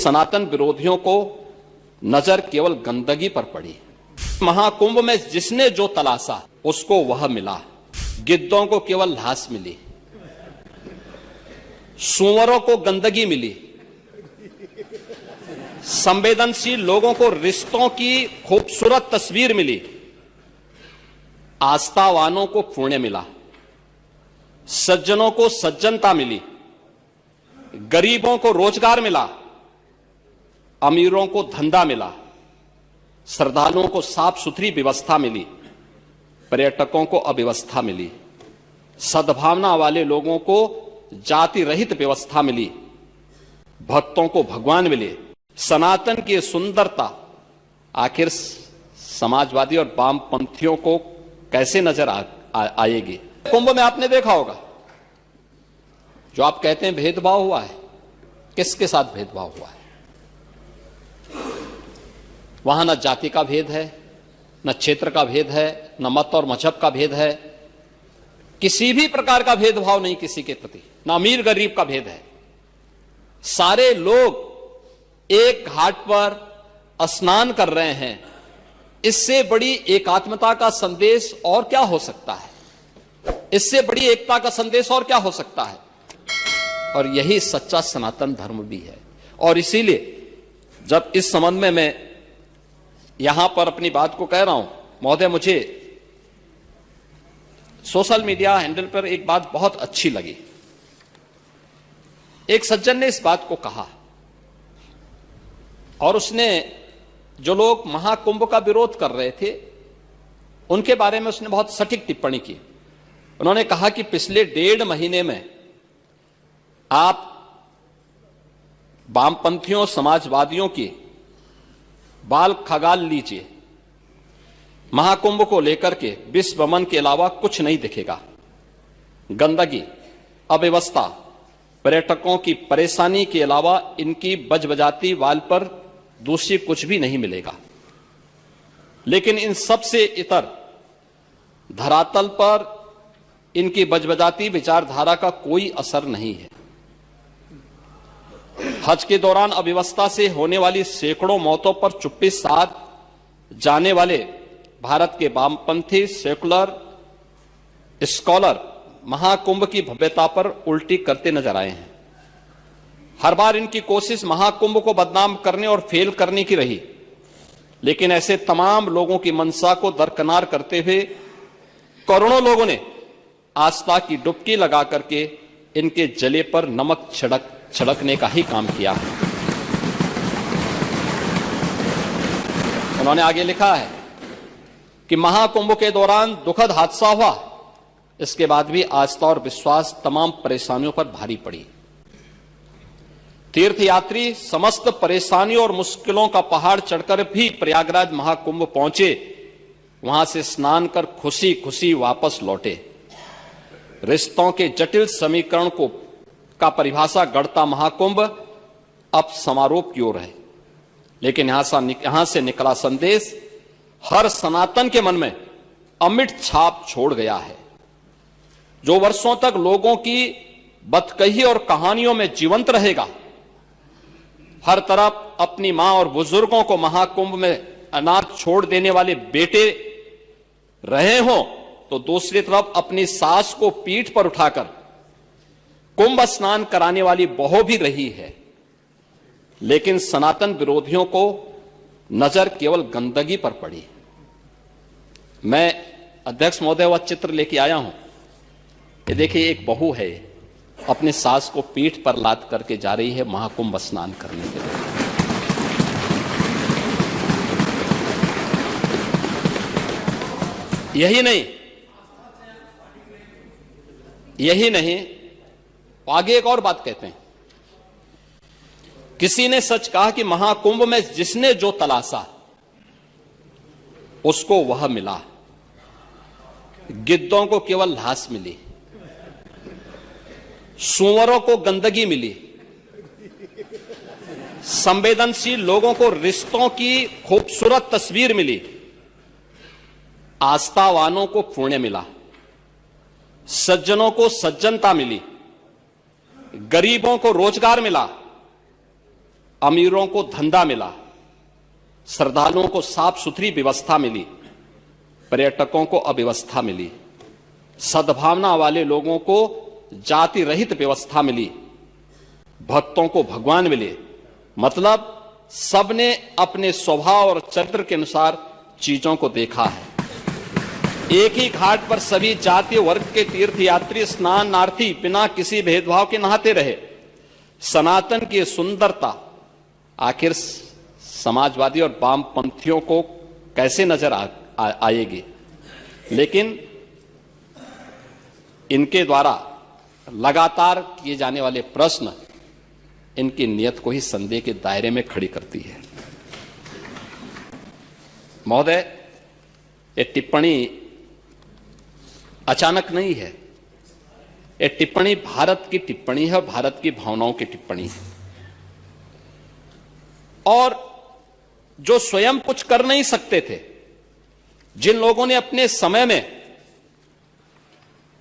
सनातन विरोधियों को नजर केवल गंदगी पर पड़ी। महाकुंभ में जिसने जो तलाशा उसको वह मिला। गिद्धों को केवल घास मिली, सूअरों को गंदगी मिली, संवेदनशील लोगों को रिश्तों की खूबसूरत तस्वीर मिली, आस्थावानों को पुण्य मिला, सज्जनों को सज्जनता मिली, गरीबों को रोजगार मिला, अमीरों को धंधा मिला, श्रद्धालुओं को साफ सुथरी व्यवस्था मिली, पर्यटकों को अव्यवस्था मिली, सद्भावना वाले लोगों को जाति रहित व्यवस्था मिली, भक्तों को भगवान मिले। सनातन की सुंदरता आखिर समाजवादी और वामपंथियों को कैसे नजर आएगी? कुंभ में आपने देखा होगा, जो आप कहते हैं भेदभाव हुआ है, किसके साथ भेदभाव हुआ है? वहां न जाति का भेद है, न क्षेत्र का भेद है, न मत और मजहब का भेद है, किसी भी प्रकार का भेदभाव नहीं किसी के प्रति, न अमीर गरीब का भेद है। सारे लोग एक घाट पर स्नान कर रहे हैं। इससे बड़ी एकात्मता का संदेश और क्या हो सकता है? इससे बड़ी एकता का संदेश और क्या हो सकता है? और यही सच्चा सनातन धर्म भी है। और इसीलिए जब इस संबंध में मैं यहां पर अपनी बात को कह रहा हूं, महोदय, मुझे सोशल मीडिया हैंडल पर एक बात बहुत अच्छी लगी। एक सज्जन ने इस बात को कहा और उसने जो लोग महाकुंभ का विरोध कर रहे थे उनके बारे में उसने बहुत सटीक टिप्पणी की। उन्होंने कहा कि पिछले 1.5 महीने में आप वामपंथियों समाजवादियों की बाल खगाल लीजिए, महाकुंभ को लेकर के विश्व भ्रमण के अलावा कुछ नहीं दिखेगा। गंदगी, अव्यवस्था, पर्यटकों की परेशानी के अलावा इनकी बजबजाती वाल पर दूसरी कुछ भी नहीं मिलेगा। लेकिन इन सब से इतर धरातल पर इनकी बजबजाती विचारधारा का कोई असर नहीं है। हज के दौरान अव्यवस्था से होने वाली सैकड़ों मौतों पर चुप्पी साध जाने वाले भारत के वामपंथी सेकुलर स्कॉलर महाकुंभ की भव्यता पर उल्टी करते नजर आए हैं। हर बार इनकी कोशिश महाकुंभ को बदनाम करने और फेल करने की रही, लेकिन ऐसे तमाम लोगों की मंशा को दरकिनार करते हुए करोड़ों लोगों ने आस्था की डुबकी लगा करके इनके जले पर नमक छिड़कने का ही काम किया है। उन्होंने आगे लिखा है कि महाकुंभ के दौरान दुखद हादसा हुआ, इसके बाद भी आस्था और विश्वास तमाम परेशानियों पर भारी पड़ी। तीर्थयात्री समस्त परेशानियों और मुश्किलों का पहाड़ चढ़कर भी प्रयागराज महाकुंभ पहुंचे, वहां से स्नान कर खुशी खुशी वापस लौटे। रिश्तों के जटिल समीकरण का परिभाषा गढ़ता महाकुंभ अब समारोह की ओर है। लेकिन यहां से निकला संदेश हर सनातन के मन में अमिट छाप छोड़ गया है, जो वर्षों तक लोगों की बदकही और कहानियों में जीवंत रहेगा। हर तरफ अपनी मां और बुजुर्गों को महाकुंभ में अनाथ छोड़ देने वाले बेटे रहे हों, तो दूसरी तरफ अपनी सास को पीठ पर उठाकर कुंभ स्नान कराने वाली बहू भी रही है। लेकिन सनातन विरोधियों को नजर केवल गंदगी पर पड़ी। मैं अध्यक्ष महोदय वह चित्र लेके आया हूं। ये देखिए, एक बहू है, अपने सास को पीठ पर लाद करके जा रही है महाकुंभ स्नान करने के लिए। यही नहीं, आगे एक और बात कहते हैं। किसी ने सच कहा कि महाकुंभ में जिसने जो तलाशा उसको वह मिला। गिद्धों को केवल घास मिली, सूअरों को गंदगी मिली, संवेदनशील लोगों को रिश्तों की खूबसूरत तस्वीर मिली, आस्थावानों को पुण्य मिला, सज्जनों को सज्जनता मिली, गरीबों को रोजगार मिला, अमीरों को धंधा मिला, श्रद्धालुओं को साफ सुथरी व्यवस्था मिली, पर्यटकों को अव्यवस्था मिली, सद्भावना वाले लोगों को जाति रहित व्यवस्था मिली, भक्तों को भगवान मिले। मतलब सबने अपने स्वभाव और चरित्र के अनुसार चीजों को देखा है। एक ही घाट पर सभी जातीय वर्ग के तीर्थयात्री स्नानार्थी बिना किसी भेदभाव के नहाते रहे। सनातन की सुंदरता आखिर समाजवादी और वामपंथियों को कैसे नजर आएगी, लेकिन इनके द्वारा लगातार किए जाने वाले प्रश्न इनकी नियत को ही संदेह के दायरे में खड़ी करती है। महोदय, ये टिप्पणी अचानक नहीं है। ये टिप्पणी भारत की टिप्पणी है, भारत की भावनाओं की टिप्पणी है। और जो स्वयं कुछ कर नहीं सकते थे, जिन लोगों ने अपने समय में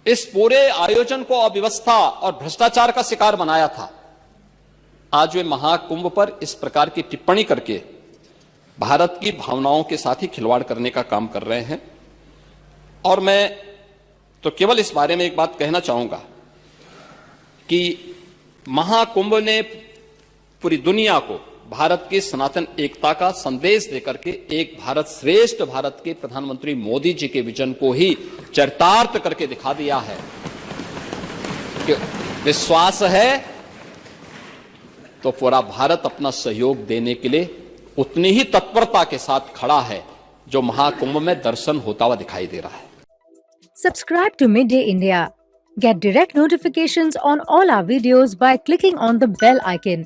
इस पूरे आयोजन को अव्यवस्था और भ्रष्टाचार का शिकार बनाया था, आज वे महाकुंभ पर इस प्रकार की टिप्पणी करके भारत की भावनाओं के साथ ही खिलवाड़ करने का काम कर रहे हैं। और मैं तो केवल इस बारे में एक बात कहना चाहूंगा कि महाकुंभ ने पूरी दुनिया को भारत की सनातन एकता का संदेश देकर के एक भारत श्रेष्ठ भारत के प्रधानमंत्री मोदी जी के विजन को ही चरितार्थ करके दिखा दिया है कि विश्वास है तो पूरा भारत अपना सहयोग देने के लिए उतनी ही तत्परता के साथ खड़ा है जो महाकुंभ में दर्शन होता हुआ दिखाई दे रहा है। Subscribe to Midday India. Get direct notifications on all our videos by clicking on the bell icon.